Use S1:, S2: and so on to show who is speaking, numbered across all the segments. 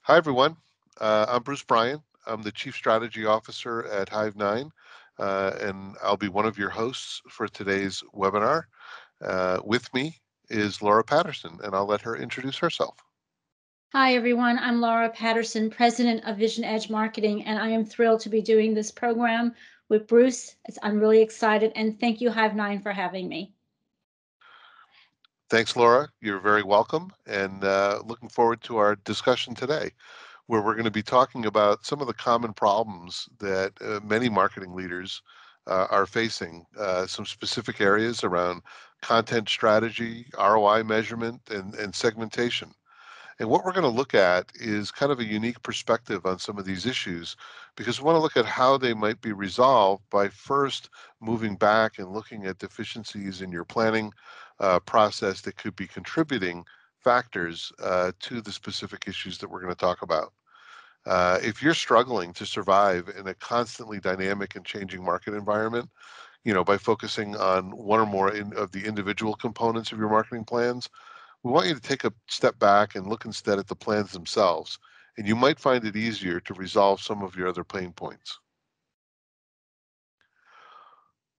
S1: Hi, everyone. I'm Bruce Bryan. I'm the Chief Strategy Officer at Hive9, and I'll be one of your hosts for today's webinar. With me is Laura Patterson, and I'll let her introduce herself.
S2: Hi, everyone. I'm Laura Patterson, President of Vision Edge Marketing, and I am thrilled to be doing this program with Bruce. I'm really excited, and thank you, Hive9, for having me.
S1: Thanks, Laura. You're very welcome, and looking forward to our discussion today, where we're going to be talking about some of the common problems that many marketing leaders are facing, some specific areas around content strategy, ROI measurement, and segmentation. And what we're going to look at is kind of a unique perspective on some of these issues, because we want to look at how they might be resolved by first moving back and looking at deficiencies in your planning process that could be contributing factors to the specific issues that we're going to talk about. If you're struggling to survive in a constantly dynamic and changing market environment, by focusing on one or more of the individual components of your marketing plans, we want you to take a step back and look instead at the plans themselves, and you might find it easier to resolve some of your other pain points.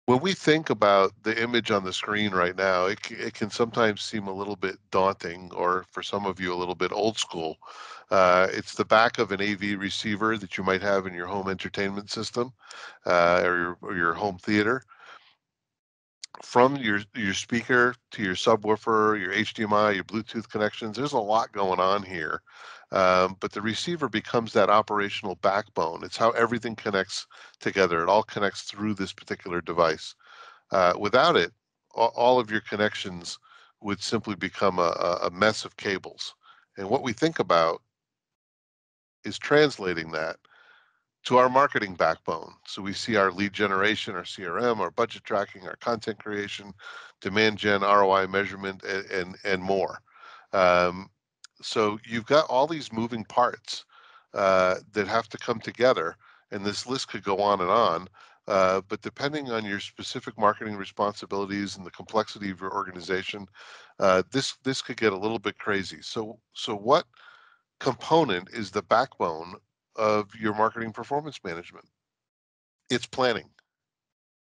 S1: When we think about the image on the screen right now, it can sometimes seem a little bit daunting, or for some of you, a little bit old school. It's the back of an AV receiver that you might have in your home entertainment system or your home theater. From your speaker to your subwoofer, your HDMI, your Bluetooth connections, there's a lot going on here. But the receiver becomes that operational backbone. It's how everything connects together. It all connects through this particular device. Without it, all of your connections would simply become a mess of cables. And what we think about is translating that to our marketing backbone. So we see our lead generation, our CRM, our budget tracking, our content creation, demand gen, ROI measurement, and more. So you've got all these moving parts that have to come together, and this list could go on and on. But depending on your specific marketing responsibilities and the complexity of your organization, this could get a little bit crazy. So what component is the backbone of your marketing performance management? It's planning.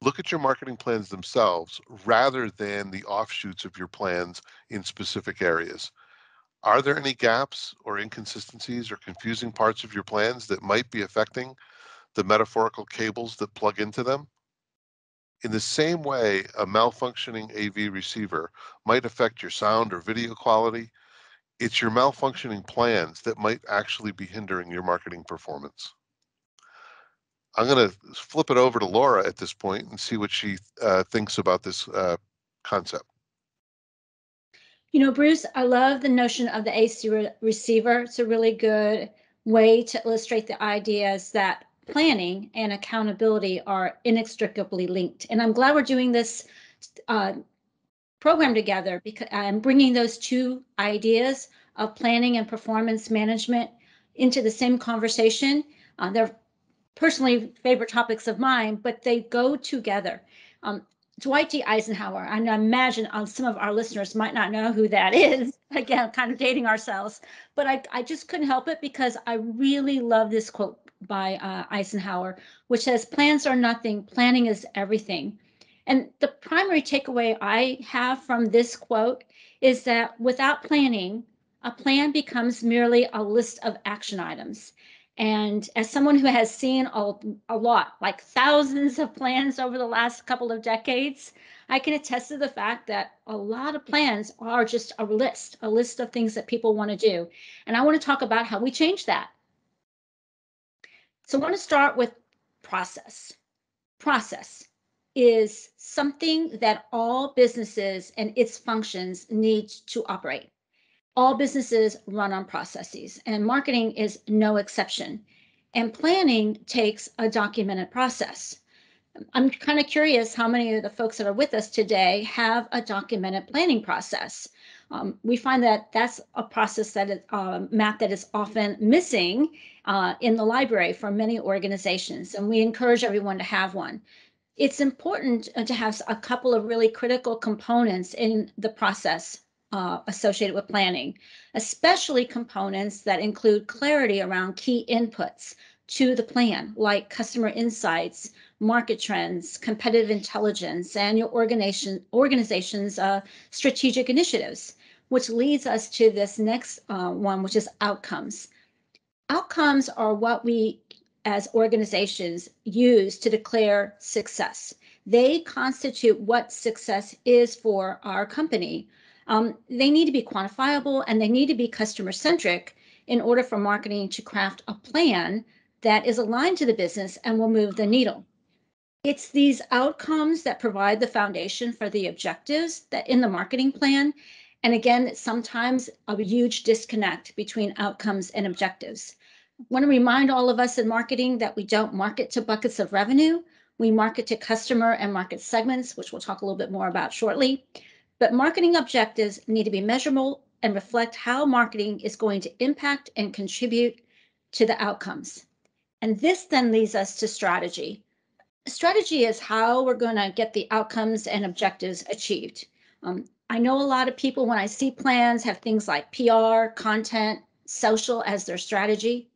S1: Look at your marketing plans themselves rather than the offshoots of your plans in specific areas. Are there any gaps or inconsistencies or confusing parts of your plans that might be affecting the metaphorical cables that plug into them? In the same way, a malfunctioning AV receiver might affect your sound or video quality, it's your malfunctioning plans that might actually be hindering your marketing performance. I'm going to flip it over to Laura at this point and see what she thinks about this concept.
S2: Bruce, I love the notion of the AC receiver. It's a really good way to illustrate the ideas that planning and accountability are inextricably linked. And I'm glad we're doing this program together because I'm bringing those two ideas of planning and performance management into the same conversation. They're personally favorite topics of mine, but they go together. Dwight D. Eisenhower, I imagine some of our listeners might not know who that is. Again, kind of dating ourselves, but I just couldn't help it because I really love this quote by Eisenhower, which says, "Plans are nothing, planning is everything." And the primary takeaway I have from this quote is that without planning, a plan becomes merely a list of action items. And as someone who has seen a lot, like thousands of plans over the last couple of decades, I can attest to the fact that a lot of plans are just a list of things that people want to do. And I want to talk about how we change that. So I want to start with process. Process is something that all businesses and its functions need to operate. All businesses run on processes, and marketing is no exception. And planning takes a documented process. I'm kind of curious how many of the folks that are with us today have a documented planning process. We find that that's a process that is map that is often missing in the library for many organizations, and we encourage everyone to have one. It's important to have a couple of really critical components in the process associated with planning, especially components that include clarity around key inputs to the plan, like customer insights, market trends, competitive intelligence, and your organization's strategic initiatives, which leads us to this next one, which is outcomes. Outcomes are what we as organizations use to declare success. They constitute what success is for our company. They need to be quantifiable and they need to be customer centric in order for marketing to craft a plan that is aligned to the business and will move the needle. It's these outcomes that provide the foundation for the objectives that in the marketing plan. And again, it's sometimes a huge disconnect between outcomes and objectives. I want to remind all of us in marketing that we don't market to buckets of revenue. We market to customer and market segments, which we'll talk a little bit more about shortly. But marketing objectives need to be measurable and reflect how marketing is going to impact and contribute to the outcomes. And this then leads us to strategy. Strategy is how we're going to get the outcomes and objectives achieved. I know a lot of people, when I see plans, have things like PR, content, social as their strategy.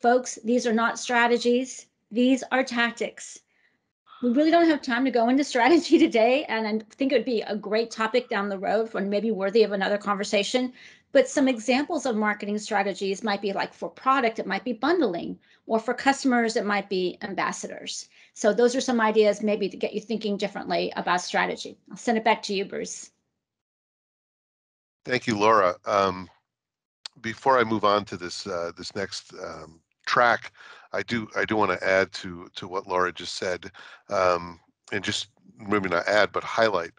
S2: Folks, these are not strategies, these are tactics. We really don't have time to go into strategy today, and I think it would be a great topic down the road and maybe worthy of another conversation. But some examples of marketing strategies might be like for product, it might be bundling, or for customers, it might be ambassadors. So those are some ideas maybe to get you thinking differently about strategy. I'll send it back to you, Bruce.
S1: Thank you, Laura. Before I move on to this next track, I do want to add to what Laura just said, and just maybe not add but highlight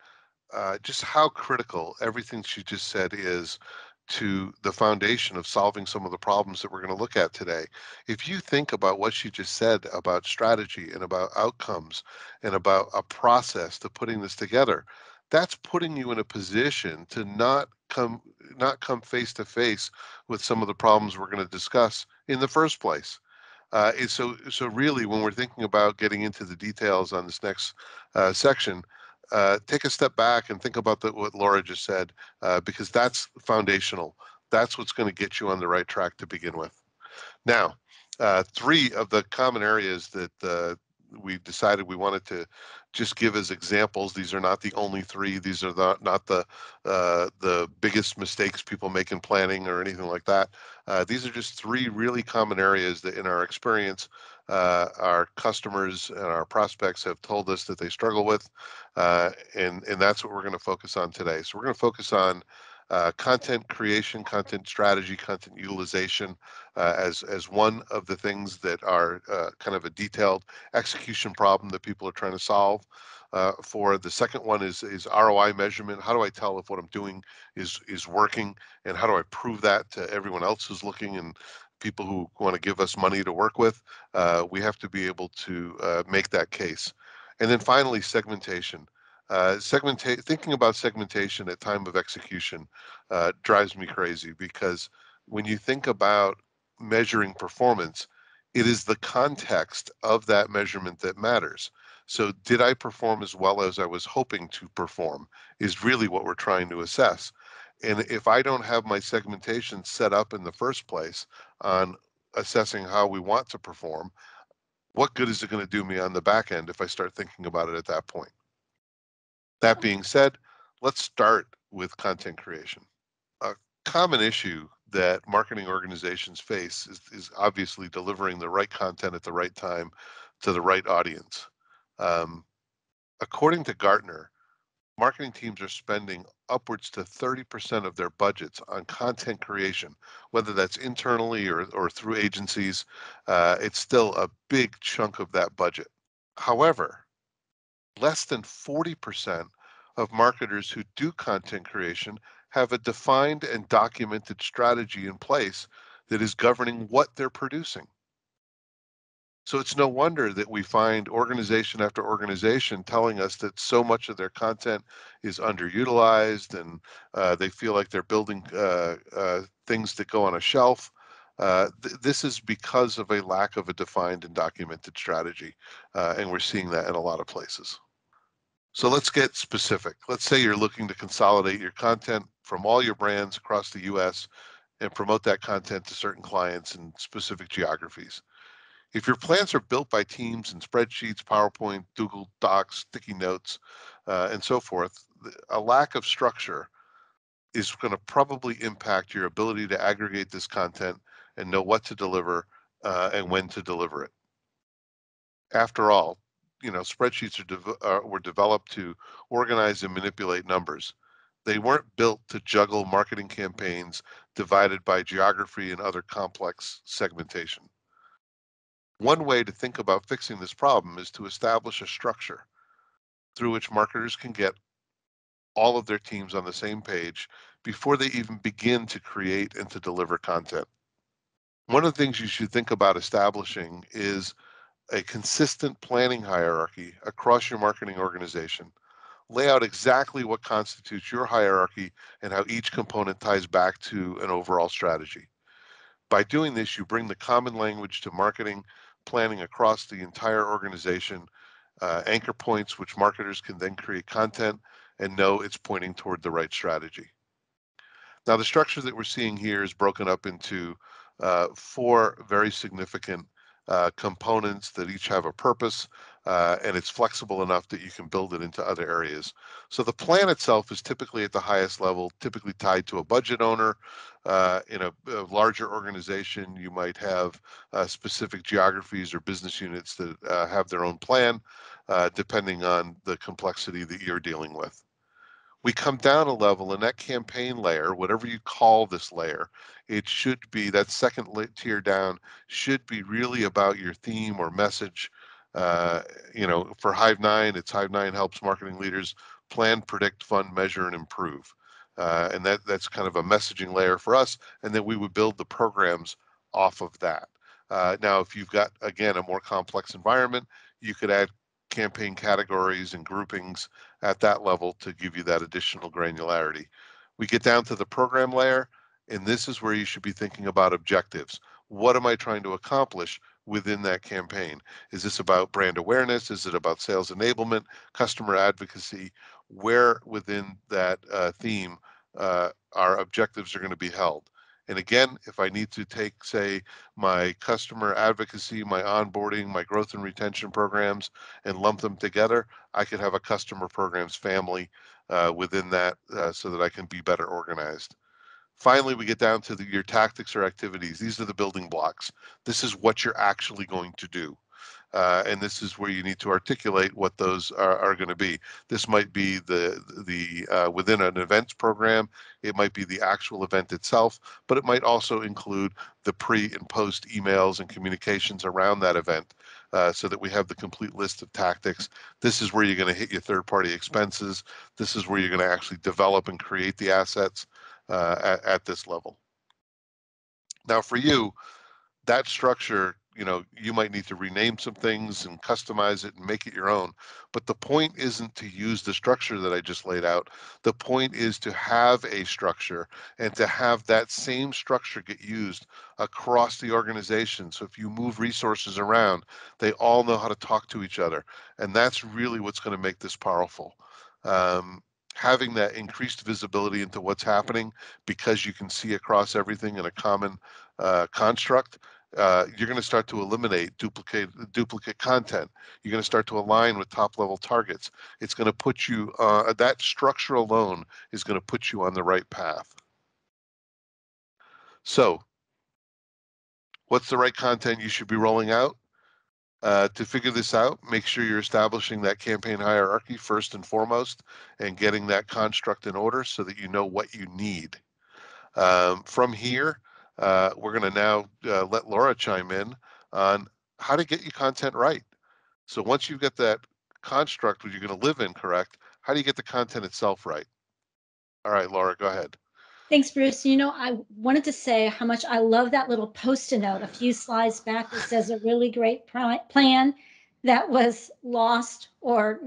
S1: just how critical everything she just said is to the foundation of solving some of the problems that we're going to look at today. If you think about what she just said about strategy and about outcomes and about a process to putting this together, that's putting you in a position to not come face to face with some of the problems we're going to discuss in the first place. So really, when we're thinking about getting into the details on this next section, take a step back and think about what Laura just said, because that's foundational. That's what's going to get you on the right track to begin with. Now, three of the common areas that we decided we wanted to just give as examples. These are not the only three. These are not the biggest mistakes people make in planning or anything like that. These are just three really common areas that, in our experience, our customers and our prospects have told us that they struggle with, and that's what we're going to focus on today. So we're going to focus on content creation, content strategy, content utilization as one of the things that are kind of a detailed execution problem that people are trying to solve. For the second one is ROI measurement. How do I tell if what I'm doing is working, and how do I prove that to everyone else who's looking and people who want to give us money to work with? We have to be able to make that case. And then finally, segmentation. Thinking about segmentation at time of execution drives me crazy, because when you think about measuring performance, it is the context of that measurement that matters. So did I perform as well as I was hoping to perform is really what we're trying to assess. And if I don't have my segmentation set up in the first place on assessing how we want to perform, what good is it going to do me on the back end if I start thinking about it at that point? That being said, let's start with content creation. A common issue that marketing organizations face is obviously delivering the right content at the right time to the right audience. According to Gartner, marketing teams are spending upwards to 30% of their budgets on content creation, whether that's internally or through agencies. It's still a big chunk of that budget. However, less than 40% of marketers who do content creation have a defined and documented strategy in place that is governing what they're producing. So it's no wonder that we find organization after organization telling us that so much of their content is underutilized, and they feel like they're building things that go on a shelf. This is because of a lack of a defined and documented strategy, and we're seeing that in a lot of places. So let's get specific. Let's say you're looking to consolidate your content from all your brands across the US and promote that content to certain clients in specific geographies. If your plans are built by teams in spreadsheets, PowerPoint, Google Docs, sticky notes, and so forth, a lack of structure is going to probably impact your ability to aggregate this content and know what to deliver and when to deliver it. After all, spreadsheets were developed to organize and manipulate numbers. They weren't built to juggle marketing campaigns divided by geography and other complex segmentation. One way to think about fixing this problem is to establish a structure through which marketers can get all of their teams on the same page before they even begin to create and to deliver content. One of the things you should think about establishing is a consistent planning hierarchy across your marketing organization. Lay out exactly what constitutes your hierarchy and how each component ties back to an overall strategy. By doing this, you bring the common language to marketing planning across the entire organization, anchor points which marketers can then create content and know it's pointing toward the right strategy. Now, the structure that we're seeing here is broken up into four very significant components that each have a purpose, and it's flexible enough that you can build it into other areas. So the plan itself is typically at the highest level, typically tied to a budget owner. In a larger organization, you might have specific geographies or business units that have their own plan, depending on the complexity that you're dealing with. We come down a level, and that campaign layer, whatever you call this layer, it should be that second tier down should be really about your theme or message. For Hive 9, it's Hive 9 helps marketing leaders plan, predict, fund, measure, and improve. And that's kind of a messaging layer for us. And then we would build the programs off of that. Now, if you've got, again, a more complex environment, you could add campaign categories and groupings at that level to give you that additional granularity. We get down to the program layer, and this is where you should be thinking about objectives. What am I trying to accomplish within that campaign? Is this about brand awareness? Is it about sales enablement, customer advocacy? Where within that theme our objectives are going to be held? And again, if I need to take, say, my customer advocacy, my onboarding, my growth and retention programs, and lump them together, I could have a customer programs family within that so that I can be better organized. Finally, we get down to your tactics or activities. These are the building blocks. This is what you're actually going to do. And this is where you need to articulate what those are going to be. This might be the within an events program. It might be the actual event itself, but it might also include the pre and post emails and communications around that event, so that we have the complete list of tactics. This is where you're going to hit your third-party expenses. This is where you're going to actually develop and create the assets at this level. Now, for you, that structure, you might need to rename some things and customize it and make it your own. But the point isn't to use the structure that I just laid out. The point is to have a structure and to have that same structure get used across the organization. So if you move resources around, they all know how to talk to each other. And that's really what's going to make this powerful. Having that increased visibility into what's happening because you can see across everything in a common construct, you're going to start to eliminate duplicate content. You're going to start to align with top level targets. It's going to put you, that structure alone is going to put you on the right path. So what's the right content you should be rolling out? To figure this out, make sure you're establishing that campaign hierarchy first and foremost and getting that construct in order so that you know what you need. From here, we're going to now let Laura chime in on how to get your content right. So once you've got that construct which you're going to live in correct, how do you get the content itself right? All right, Laura, go ahead.
S2: Thanks, Bruce. I wanted to say how much I love that little post-it note a few slides back that says a really great plan that was lost or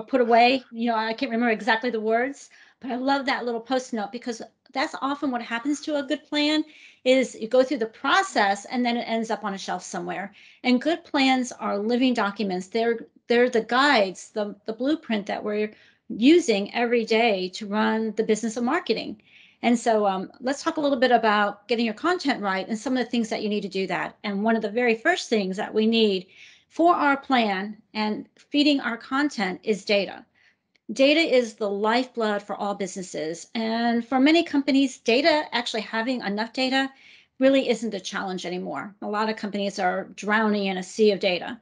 S2: put away. I can't remember exactly the words, but I love that little post-it note because that's often what happens to a good plan is you go through the process and then it ends up on a shelf somewhere. And good plans are living documents. They're the guides, the blueprint that we're using every day to run the business of marketing. And so let's talk a little bit about getting your content right and some of the things that you need to do that. And one of the very first things that we need for our plan and feeding our content is data. Data is the lifeblood for all businesses. And for many companies, data, actually having enough data, really isn't a challenge anymore. A lot of companies are drowning in a sea of data.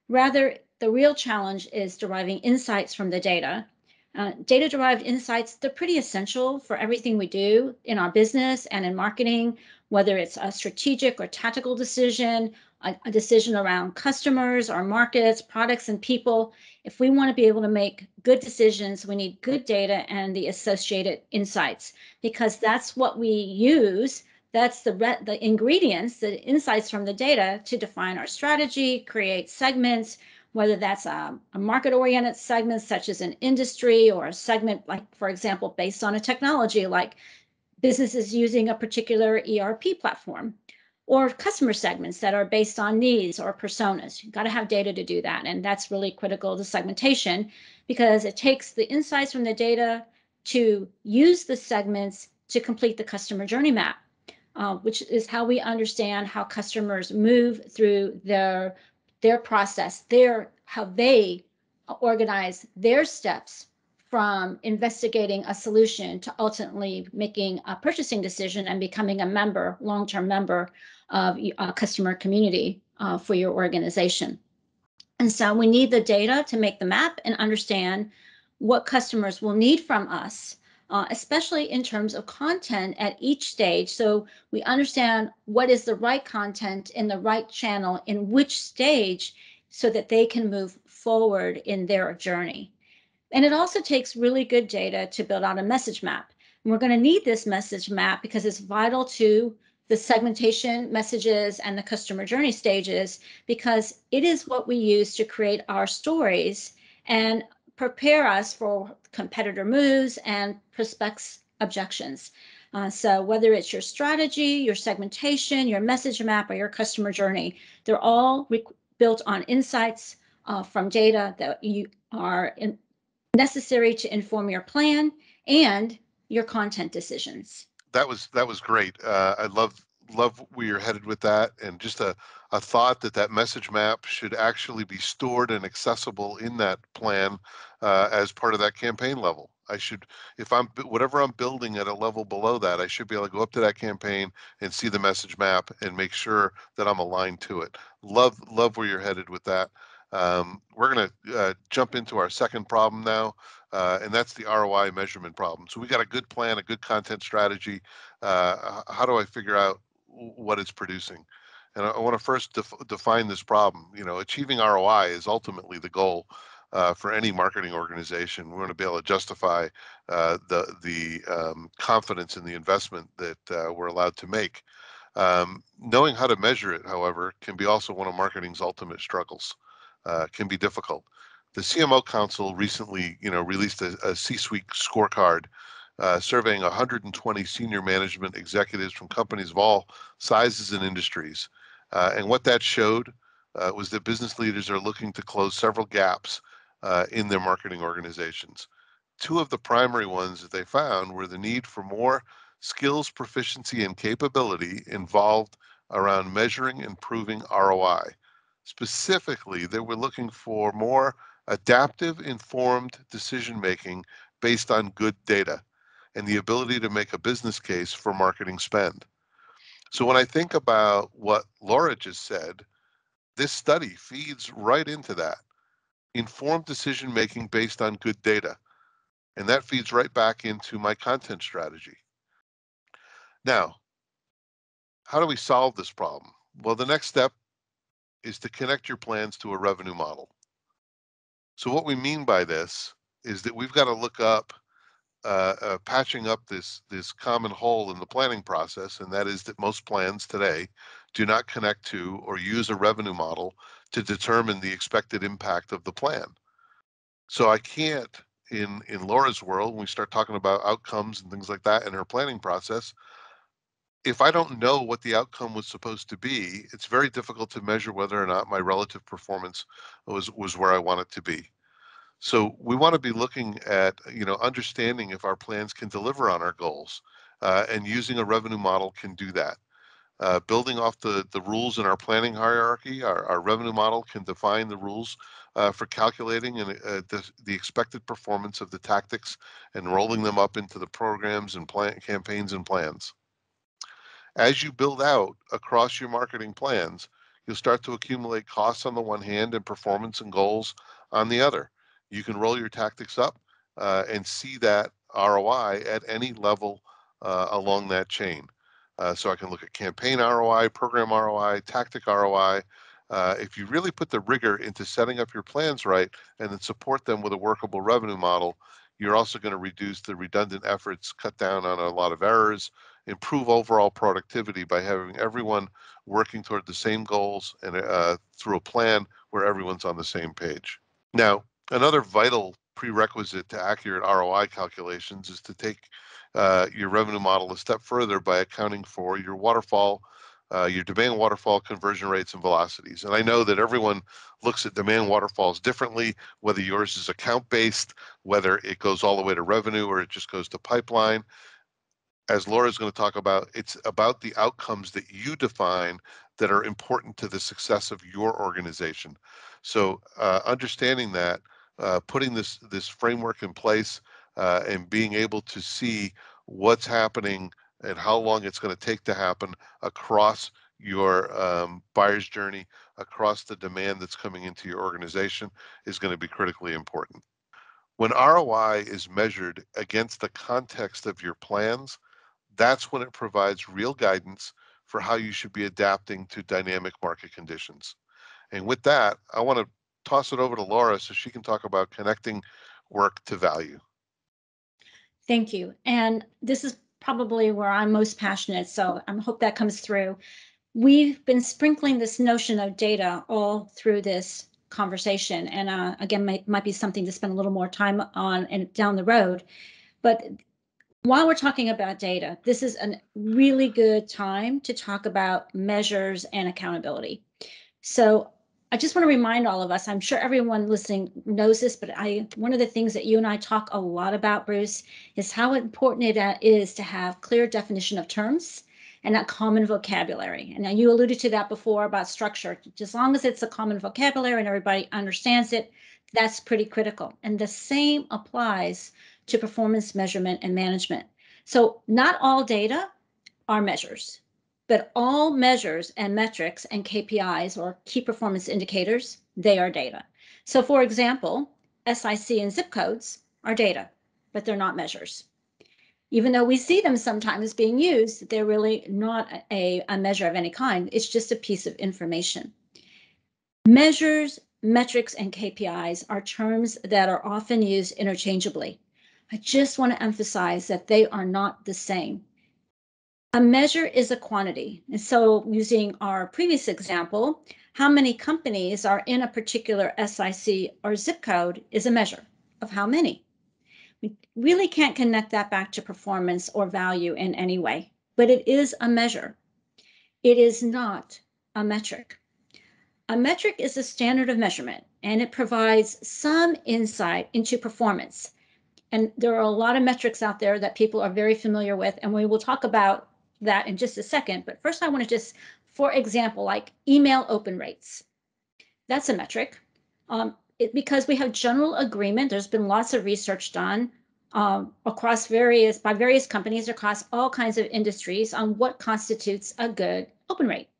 S2: Rather, the real challenge is deriving insights from the data. Data derived insights, they're pretty essential for everything we do in our business and in marketing, whether it's a strategic or tactical decision, a decision around customers or markets, products, and people. If we want to be able to make good decisions, we need good data and the associated insights, because that's what we use. That's the ingredients, the insights from the data to define our strategy, create segments, whether that's a market-oriented segment such as an industry, or a segment like, for example, based on a technology like businesses using a particular ERP platform, or customer segments that are based on needs or personas. You've got to have data to do that. And that's really critical to segmentation, because it takes the insights from the data to use the segments to complete the customer journey map, which is how we understand how customers move through their process, how they organize their steps from investigating a solution to ultimately making a purchasing decision and becoming a member, long-term member of a customer community for your organization. And so we need the data to make the map and understand what customers will need from us, especially in terms of content at each stage. So we understand what is the right content in the right channel in which stage, so that they can move forward in their journey. And it also takes really good data to build out a message map. And we're going to need this message map because it's vital to the segmentation messages and the customer journey stages, because it is what we use to create our stories and prepare us for competitor moves and prospects' objections. So whether it's your strategy, your segmentation, your message map, or your customer journey, they're all built on insights from data that you are necessary to inform your plan and your content decisions.
S1: That was great. I love where you're headed with that, and just a thought that that message map should actually be stored and accessible in that plan as part of that campaign level. I should, if I'm whatever I'm building at a level below that, I should be able to go up to that campaign and see the message map and make sure that I'm aligned to it. Love where you're headed with that. We're going to jump into our second problem now, and that's the ROI measurement problem. So we got a good plan, a good content strategy. How do I figure out what it's producing? And I want to first define this problem. You know, achieving ROI is ultimately the goal for any marketing organization. We want to be able to justify the confidence in the investment that we're allowed to make. Knowing how to measure it, however, can be also one of marketing's ultimate struggles. Can be difficult. The CMO Council recently, released a C-suite scorecard surveying 120 senior management executives from companies of all sizes and industries. And what that showed was that business leaders are looking to close several gaps in their marketing organizations. Two of the primary ones that they found were the need for more skills, proficiency, and capability involved around measuring and proving ROI. Specifically, they were looking for more adaptive, informed decision making based on good data and the ability to make a business case for marketing spend. So when I think about what Laura just said, this study feeds right into that. Informed decision making based on good data. And that feeds right back into my content strategy. Now, how do we solve this problem? Well, the next step is to connect your plans to a revenue model. So what we mean by this is that we've got to look up patching up this common hole in the planning process, and that is that most plans today do not connect to or use a revenue model to determine the expected impact of the plan. So I can't, in Laura's world, when we start talking about outcomes and things like that in her planning process, if I don't know what the outcome was supposed to be, it's very difficult to measure whether or not my relative performance was where I want it to be. So we want to be looking at, understanding if our plans can deliver on our goals, and using a revenue model can do that. Building off the rules in our planning hierarchy, our revenue model can define the rules for calculating and the expected performance of the tactics and rolling them up into the programs and campaigns and plans. As you build out across your marketing plans, you'll start to accumulate costs on the one hand and performance and goals on the other. You can roll your tactics up and see that ROI at any level along that chain. So I can look at campaign ROI, program ROI, tactic ROI. If you really put the rigor into setting up your plans right and then support them with a workable revenue model, you're also going to reduce the redundant efforts, cut down on a lot of errors, improve overall productivity by having everyone working toward the same goals and through a plan where everyone's on the same page. Now, another vital prerequisite to accurate ROI calculations is to take your revenue model a step further by accounting for your waterfall, your demand waterfall conversion rates and velocities. And I know that everyone looks at demand waterfalls differently, whether yours is account based, whether it goes all the way to revenue or it just goes to pipeline. As Laura's going to talk about, it's about the outcomes that you define that are important to the success of your organization. So understanding that, putting this framework in place, and being able to see what's happening and how long it's going to take to happen across your buyer's journey, across the demand that's coming into your organization is going to be critically important. When ROI is measured against the context of your plans, that's when it provides real guidance for how you should be adapting to dynamic market conditions. And with that, I want to toss it over to Laura so she can talk about connecting work to value.
S2: Thank you. And this is probably where I'm most passionate, so I hope that comes through. We've been sprinkling this notion of data all through this conversation, and again, might be something to spend a little more time on and down the road. But while we're talking about data, this is a really good time to talk about measures and accountability. So I just want to remind all of us, I'm sure everyone listening knows this, but one of the things that you and I talk a lot about, Bruce, is how important it is to have clear definition of terms and that common vocabulary. And now you alluded to that before about structure. As long as it's a common vocabulary and everybody understands it, that's pretty critical. And the same applies to performance measurement and management. So not all data are measures, but all measures and metrics and KPIs or key performance indicators, they are data. So for example, SIC and zip codes are data, but they're not measures. Even though we see them sometimes being used, they're really not a measure of any kind. It's just a piece of information. Measures, metrics, and KPIs are terms that are often used interchangeably. I just want to emphasize that they are not the same. A measure is a quantity. And so using our previous example, how many companies are in a particular SIC or zip code is a measure of how many. We really can't connect that back to performance or value in any way, but it is a measure. It is not a metric. A metric is a standard of measurement, and it provides some insight into performance. And there are a lot of metrics out there that people are very familiar with, and we will talk about that in just a second. But first, I want to just, for example, like email open rates. That's a metric. Because we have general agreement, there's been lots of research done by various companies across all kinds of industries on what constitutes a good open rate.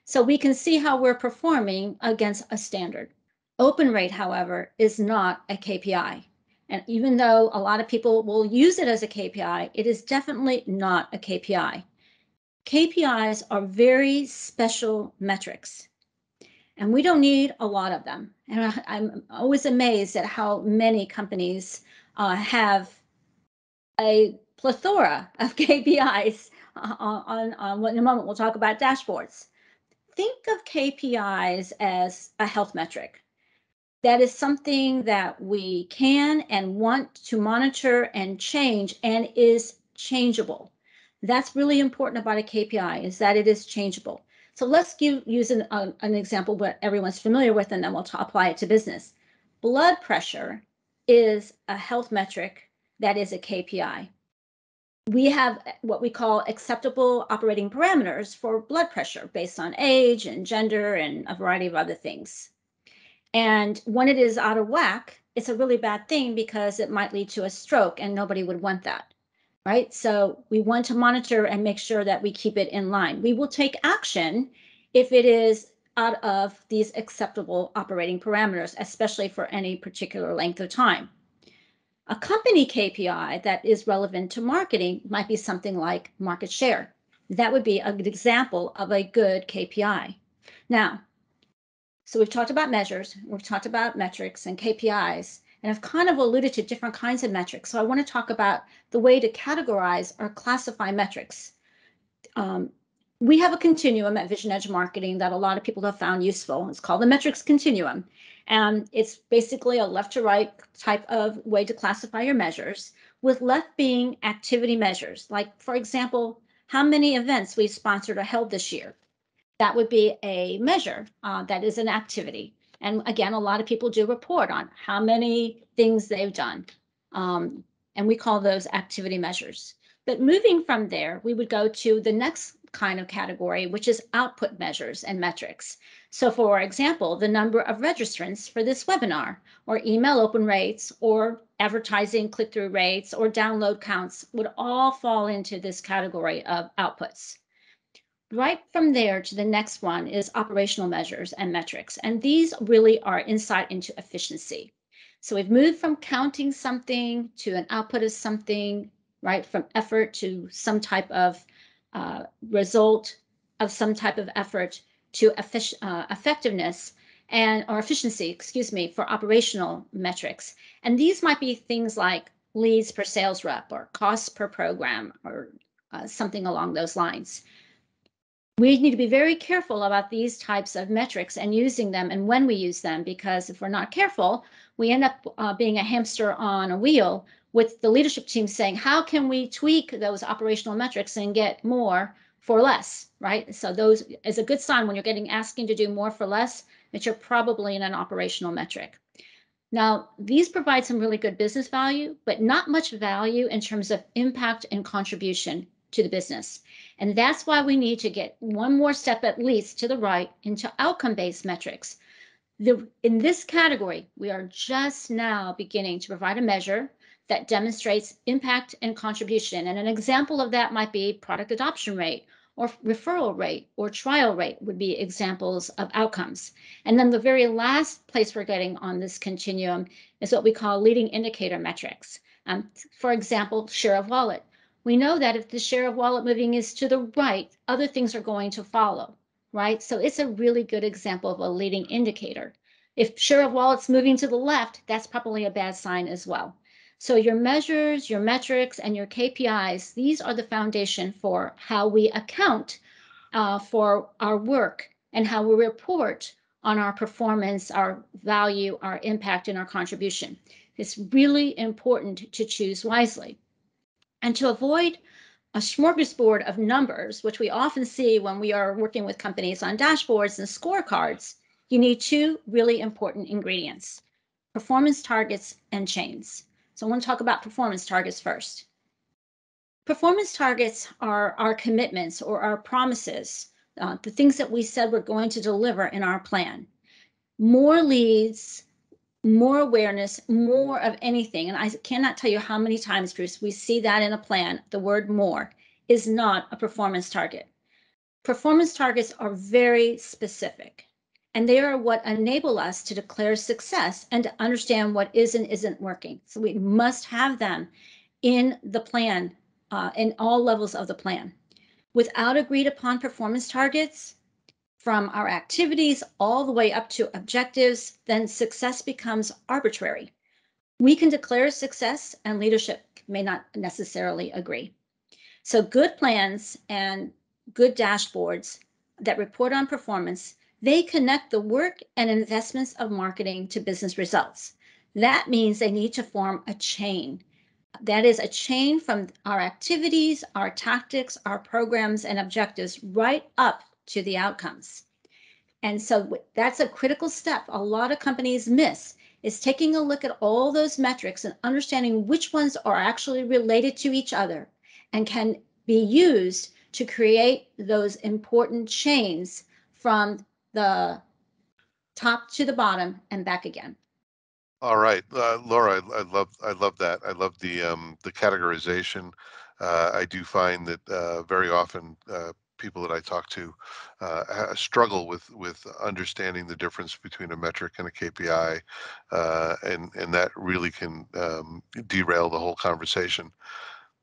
S2: So we can see how we're performing against a standard. Open rate, however, is not a KPI. And even though a lot of people will use it as a KPI, it is definitely not a KPI. KPIs are very special metrics, and we don't need a lot of them. And I'm always amazed at how many companies have a plethora of KPIs. In a moment, we'll talk about dashboards. Think of KPIs as a health metric. That is something that we can and want to monitor and change and is changeable. That's really important about a KPI, is that it is changeable. So let's use an example that everyone's familiar with, and then we'll apply it to business. Blood pressure is a health metric that is a KPI. We have what we call acceptable operating parameters for blood pressure based on age and gender and a variety of other things. And when it is out of whack, it's a really bad thing because it might lead to a stroke, and nobody would want that, right? So we want to monitor and make sure that we keep it in line. We will take action if it is out of these acceptable operating parameters, especially for any particular length of time. A company KPI that is relevant to marketing might be something like market share. That would be a good example of a good KPI. Now, so we've talked about measures, we've talked about metrics and KPIs, and I've kind of alluded to different kinds of metrics. So I want to talk about the way to categorize or classify metrics. Um, we have a continuum at Vision Edge Marketing that a lot of people have found useful. It's called the metrics continuum. And it's basically a left to right type of way to classify your measures, with left being activity measures. Like, for example, how many events we sponsored or held this year. That would be a measure that is an activity. And again, a lot of people do report on how many things they've done. Um, and we call those activity measures. But moving from there, we would go to the next kind of category, which is output measures and metrics. So for example, the number of registrants for this webinar, or email open rates, or advertising click-through rates, or download counts would all fall into this category of outputs. Right from there to the next one is operational measures and metrics. And these really are insight into efficiency. So we've moved from counting something to an output of something, right? From effort to some type of result of some type of effort to effectiveness and or efficiency, excuse me, for operational metrics. And these might be things like leads per sales rep or costs per program or something along those lines. We need to be very careful about these types of metrics and using them and when we use them, because if we're not careful, we end up being a hamster on a wheel with the leadership team saying, how can we tweak those operational metrics and get more for less, right? So those is a good sign when you're getting asking to do more for less, that you're probably in an operational metric. Now, these provide some really good business value, but not much value in terms of impact and contribution to the business. And that's why we need to get one more step at least to the right into outcome-based metrics. In this category, we are just now beginning to provide a measure that demonstrates impact and contribution. And an example of that might be product adoption rate, or referral rate, or trial rate would be examples of outcomes. And then the very last place we're getting on this continuum is what we call leading indicator metrics. For example, share of wallet. We know that if the share of wallet moving is to the right, other things are going to follow, right? So it's a really good example of a leading indicator. If share of wallet's moving to the left, that's probably a bad sign as well. So your measures, your metrics, and your KPIs, these are the foundation for how we account for our work and how we report on our performance, our value, our impact, and our contribution. It's really important to choose wisely. And to avoid a smorgasbord of numbers, which we often see when we are working with companies on dashboards and scorecards, you need two really important ingredients: performance targets and chains. So I want to talk about performance targets first. Performance targets are our commitments or our promises, the things that we said we're going to deliver in our plan. More leads, more awareness, more of anything. And I cannot tell you how many times, Bruce, we see that in a plan. The word more is not a performance target. Performance targets are very specific, and they are what enable us to declare success and to understand what is and isn't working. So we must have them in the plan, in all levels of the plan. Without agreed upon performance targets, from our activities all the way up to objectives, then success becomes arbitrary. We can declare success and leadership may not necessarily agree. So good plans and good dashboards that report on performance, they connect the work and investments of marketing to business results. That means they need to form a chain. That is a chain from our activities, our tactics, our programs, and objectives right up to the outcomes. And so that's a critical step a lot of companies miss, is taking a look at all those metrics and understanding which ones are actually related to each other and can be used to create those important chains from the top to the bottom and back again.
S1: All right, Laura, I love that. I love the categorization. I do find that very often people that I talk to struggle with understanding the difference between a metric and a KPI, and that really can derail the whole conversation.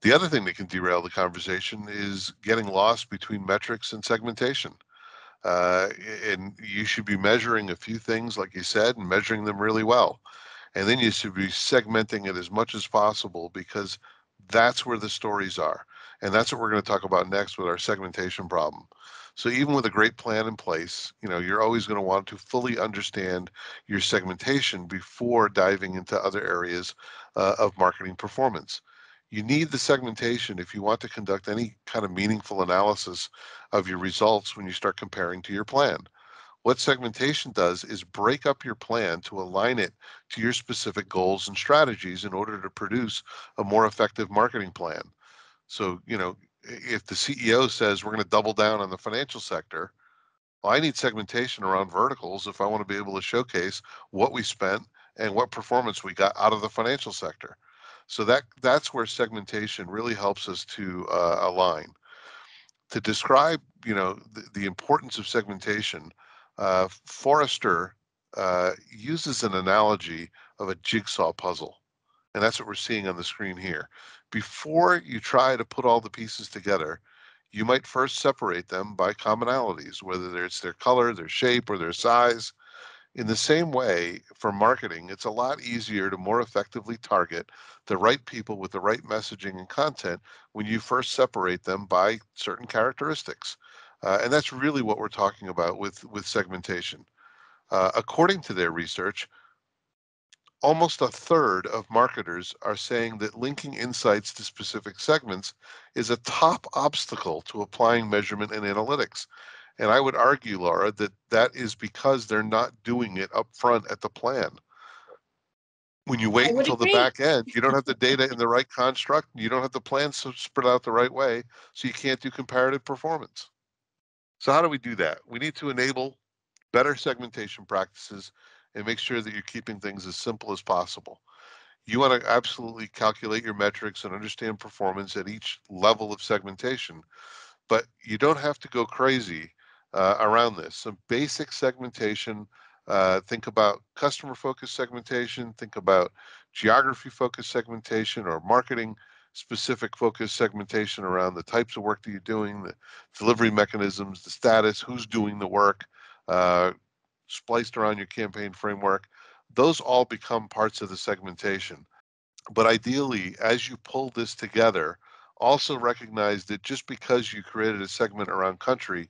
S1: The other thing that can derail the conversation is getting lost between metrics and segmentation. Uh, and you should be measuring a few things, like you said, and measuring them really well. And then you should be segmenting it as much as possible because that's where the stories are. And that's what we're going to talk about next with our segmentation problem. So even with a great plan in place, you're always going to want to fully understand your segmentation before diving into other areas of marketing performance. You need the segmentation if you want to conduct any kind of meaningful analysis of your results when you start comparing to your plan. What segmentation does is break up your plan to align it to your specific goals and strategies in order to produce a more effective marketing plan. So, if the CEO says we're going to double down on the financial sector, well, I need segmentation around verticals if I want to be able to showcase what we spent and what performance we got out of the financial sector. So that's where segmentation really helps us to align. To describe, the importance of segmentation, Forrester uses an analogy of a jigsaw puzzle, and that's what we're seeing on the screen here. Before you try to put all the pieces together, you might first separate them by commonalities, whether it's their color, their shape, or their size. In the same way, for marketing, it's a lot easier to more effectively target the right people with the right messaging and content when you first separate them by certain characteristics. And that's really what we're talking about with segmentation. According to their research, almost a third of marketers are saying that linking insights to specific segments is a top obstacle to applying measurement and analytics. And I would argue, Laura, that that is because they're not doing it up front at the plan. When you
S2: I
S1: wait
S2: would
S1: until the
S2: agree.
S1: back end, you don't have the data in the right construct, and you don't have the plans spread out the right way, so you can't do comparative performance. So how do we do that? We need to enable better segmentation practices and make sure that you're keeping things as simple as possible. You want to absolutely calculate your metrics and understand performance at each level of segmentation, but you don't have to go crazy around this. Some basic segmentation. Think about customer focused segmentation. Think about geography focused segmentation or marketing specific focused segmentation around the types of work that you're doing, the delivery mechanisms, the status, who's doing the work, uh, spliced around your campaign framework. Those all become parts of the segmentation. But ideally, as you pull this together, also recognize that just because you created a segment around country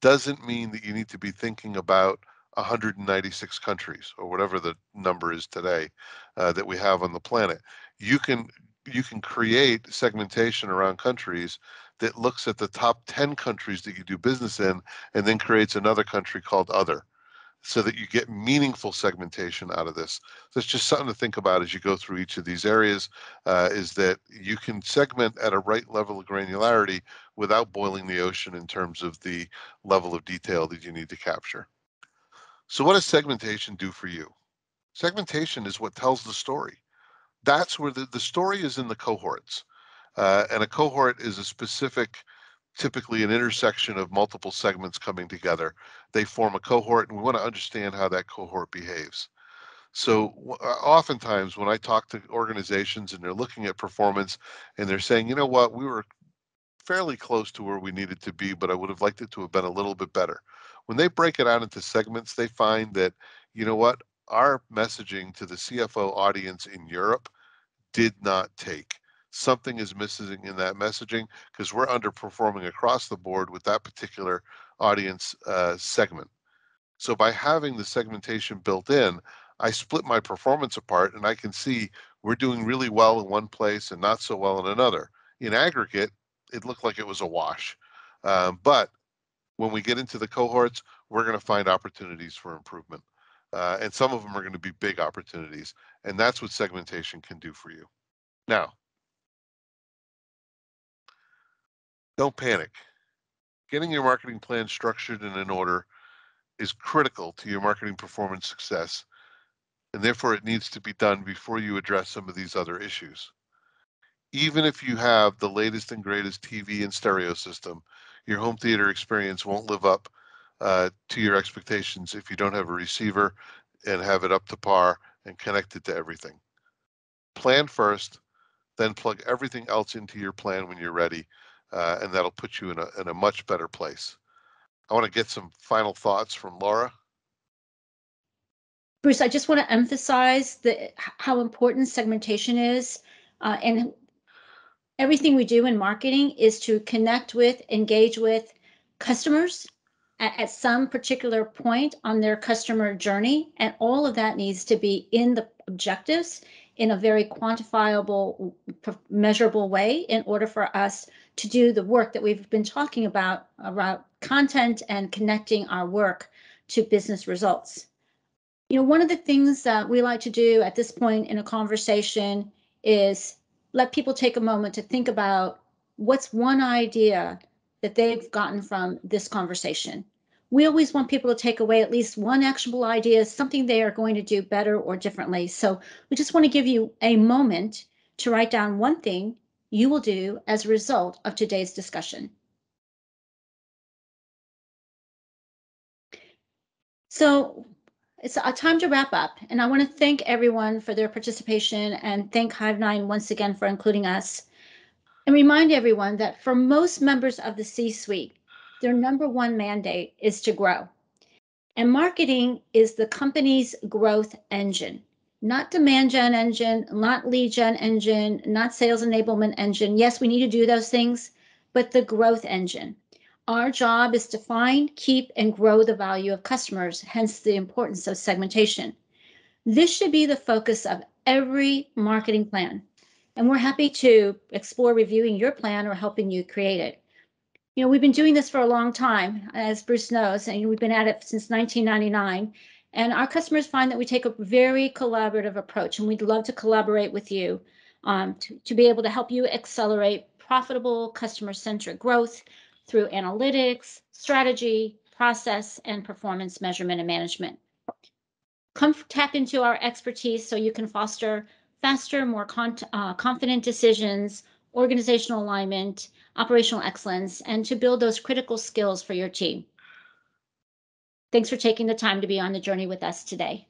S1: doesn't mean that you need to be thinking about 196 countries or whatever the number is today that we have on the planet. You can you can create segmentation around countries that looks at the top 10 countries that you do business in and then creates another country called other so that you get meaningful segmentation out of this. So it's just something to think about as you go through each of these areas, is that you can segment at a right level of granularity without boiling the ocean in terms of the level of detail that you need to capture. So what does segmentation do for you? Segmentation is what tells the story. That's where the story is in the cohorts. And a cohort is a specific, typically an intersection of multiple segments coming together. They form a cohort, and we want to understand how that cohort behaves. So oftentimes when I talk to organizations and they're looking at performance and they're saying, you know what, we were fairly close to where we needed to be, but I would have liked it to have been a little bit better. When they break it out into segments, they find that, you know what, our messaging to the CFO audience in Europe did not take. Something is missing in that messaging because we're underperforming across the board with that particular audience segment. So by having the segmentation built in, I split my performance apart and I can see we're doing really well in one place and not so well in another. In aggregate, it looked like it was a wash. But when we get into the cohorts, we're going to find opportunities for improvement. and some of them are going to be big opportunities. And that's what segmentation can do for you. Now, don't panic. Getting your marketing plan structured and in order is critical to your marketing performance success, and therefore it needs to be done before you address some of these other issues. Even if you have the latest and greatest TV and stereo system, your home theater experience won't live up to your expectations if you don't have a receiver and have it up to par and connected to everything. Plan first, then plug everything else into your plan when you're ready, and that'll put you in a much better place. I want to get some final thoughts from Laura.
S2: Bruce, I just want to emphasize how important segmentation is, and everything we do in marketing is to connect with, engage with customers at some particular point on their customer journey. And all of that needs to be in the objectives in a very quantifiable, measurable way in order for us to do the work that we've been talking about around content and connecting our work to business results. You know, one of the things that we like to do at this point in a conversation is let people take a moment to think about what's one idea that they've gotten from this conversation. We always want people to take away at least one actionable idea, something they are going to do better or differently. So we just want to give you a moment to write down one thing you will do as a result of today's discussion. So it's a time to wrap up, and I want to thank everyone for their participation and thank Hive9 once again for including us. And remind everyone that for most members of the C-suite, their number one mandate is to grow. And marketing is the company's growth engine, not demand gen engine, not lead gen engine, not sales enablement engine. Yes, we need to do those things, but the growth engine. Our job is to find, keep, and grow the value of customers, hence the importance of segmentation. This should be the focus of every marketing plan. And we're happy to explore reviewing your plan or helping you create it. You know, we've been doing this for a long time, as Bruce knows, and we've been at it since 1999. And our customers find that we take a very collaborative approach, and we'd love to collaborate with you to be able to help you accelerate profitable customer-centric growth through analytics, strategy, process, and performance measurement and management. Come tap into our expertise so you can foster faster, more confident decisions, organizational alignment, operational excellence, and to build those critical skills for your team. Thanks for taking the time to be on the journey with us today.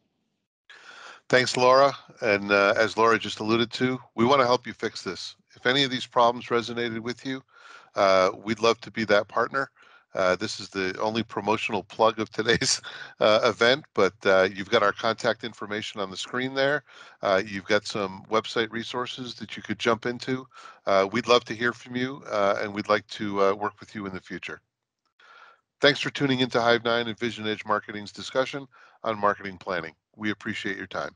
S1: Thanks, Laura. And as Laura just alluded to, we want to help you fix this. If any of these problems resonated with you, we'd love to be that partner. This is the only promotional plug of today's event, but you've got our contact information on the screen there. You've got some website resources that you could jump into. We'd love to hear from you, and we'd like to work with you in the future. Thanks for tuning into Hive9 and Vision Edge Marketing's discussion on marketing planning. We appreciate your time.